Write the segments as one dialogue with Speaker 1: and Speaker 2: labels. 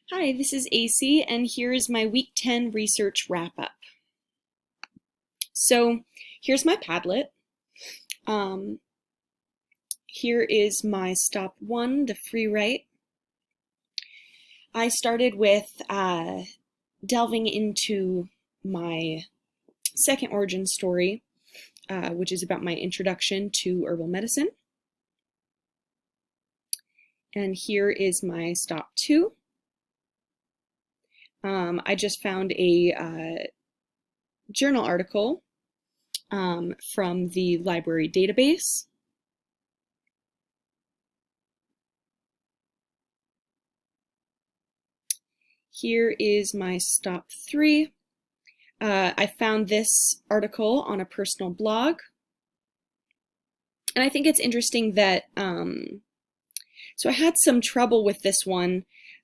Speaker 1: Hi, this is AC, and here is my Week 10 research wrap-up. So here's my Padlet. Um, Here is my stop 1, the free write. I started with delving into my second origin story, which is about my introduction to herbal medicine. And here is my stop 2. I just found a journal article from the library database. Here is my stop 3. I found this article on a personal blog. And I think it's interesting that, so I had some trouble with this one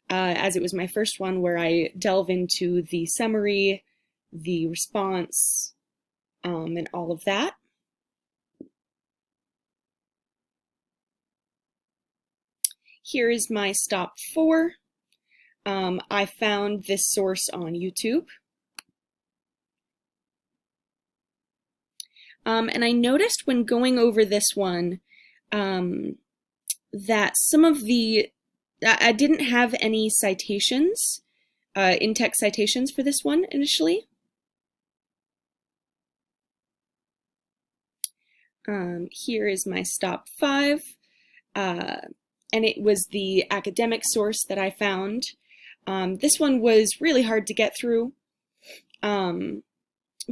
Speaker 1: as it was my first one where I delve into the summary, the response, and all of that. Here is my stop 4. I found this source on YouTube. And I noticed when going over this one that some of I didn't have any citations, in-text citations for this one initially. Here is my stop 5, and it was the academic source that I found. This one was really hard to get through, but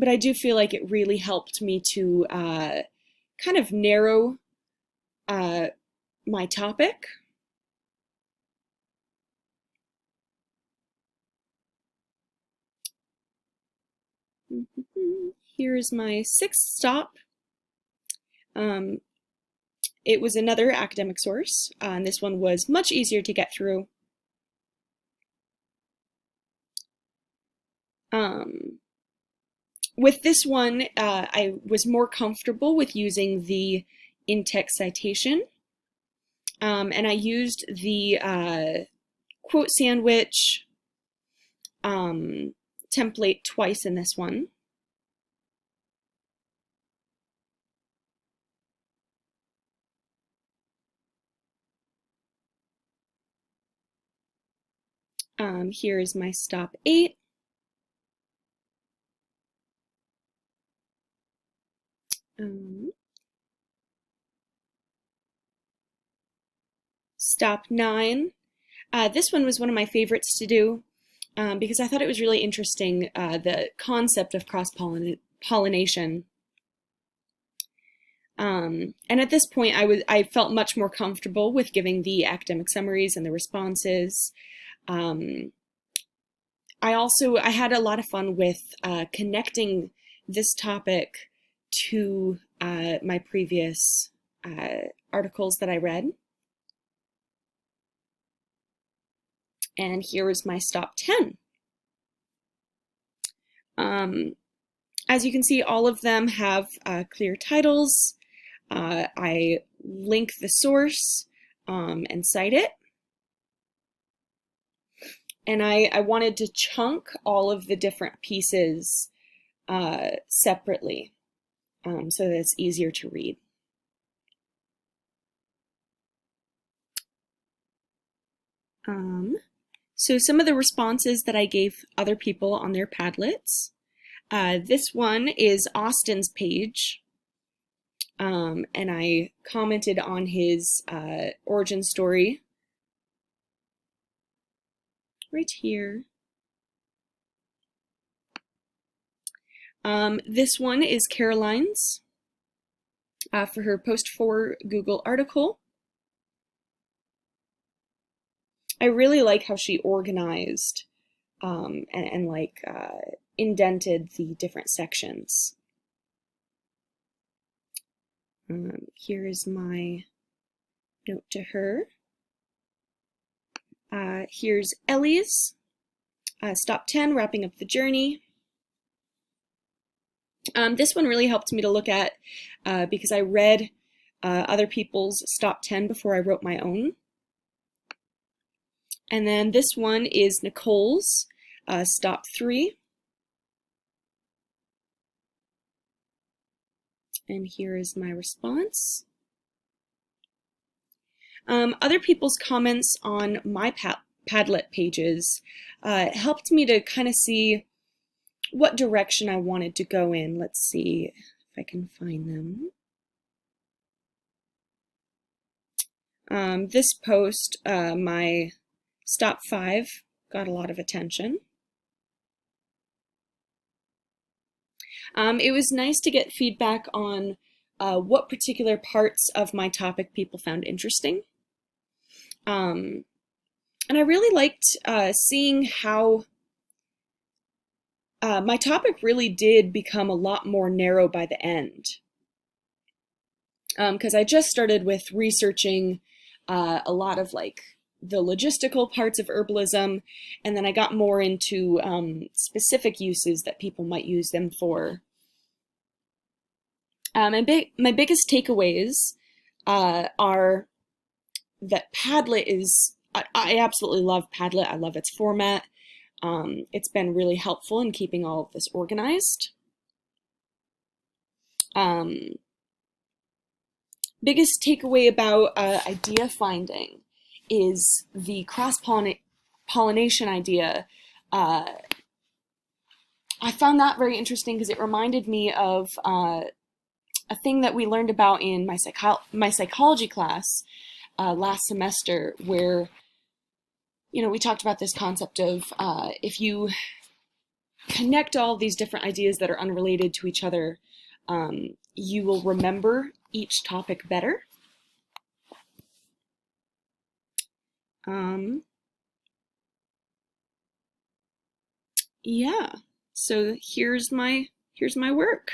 Speaker 1: I do feel like it really helped me to kind of narrow my topic. Here is my 6th stop. It was another academic source, and this one was much easier to get through. With this one, I was more comfortable with using the in-text citation, and I used the quote sandwich template twice in this one. Here is my stop 8. Stop 9. This one was one of my favorites to do because I thought it was really interesting, the concept of cross-pollination. And at this point, I felt much more comfortable with giving the academic summaries and the responses. I had a lot of fun with connecting this topic to my previous articles that I read. And here is my stop 10. As you can see, all of them have clear titles. I link the source and cite it. And I wanted to chunk all of the different pieces separately so that it's easier to read. So some of the responses that I gave other people on their Padlets. This one is Austin's page, and I commented on his origin story right here. This one is Caroline's for her Post 4 Google article. I really like how she organized and like indented the different sections. Here is my note to her. Here's Ellie's stop 10, wrapping up the journey. This one really helped me to look at because I read other people's stop 10 before I wrote my own. And then this one is Nicole's stop 3. And here is my response. Other people's comments on my Padlet pages helped me to kind of see what direction I wanted to go in. Let's see if I can find them. This post, my stop 5, got a lot of attention. It was nice to get feedback on what particular parts of my topic people found interesting. And I really liked seeing how my topic really did become a lot more narrow by the end. Because I just started with researching a lot of like the logistical parts of herbalism, and then I got more into specific uses that people might use them for. My biggest takeaways are that Padlet is, I absolutely love Padlet. I love its format. It's been really helpful in keeping all of this organized. Biggest takeaway about idea finding is the cross-pollination idea. I found that very interesting because it reminded me of a thing that we learned about in my psychology class last semester, where we talked about this concept of if you connect all these different ideas that are unrelated to each other, you will remember each topic better. Yeah, so here's my work.